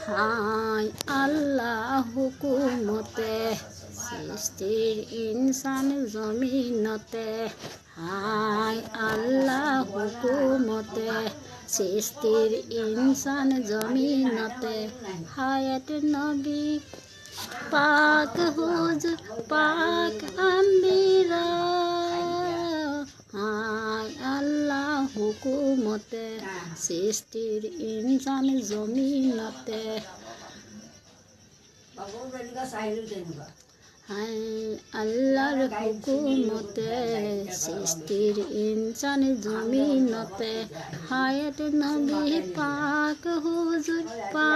হায় আল্লাহ হুকুমতে সৃষ্টির ইনসান জমিনতে। হায় আল্লাহ হুকুমতে সৃষ্টির ইনসান জমিনতে। হায়াত নবী পাক হুজুর পাক আম্বিরা। হায় আল্লাহ হুকুমতে সৃষ্টির ইনসান জমিনতে। হায় আল্লাহর হুকুমতে সৃষ্টির ইনসান জমিনতে। হায়াত নবী পাক হুজুর পাক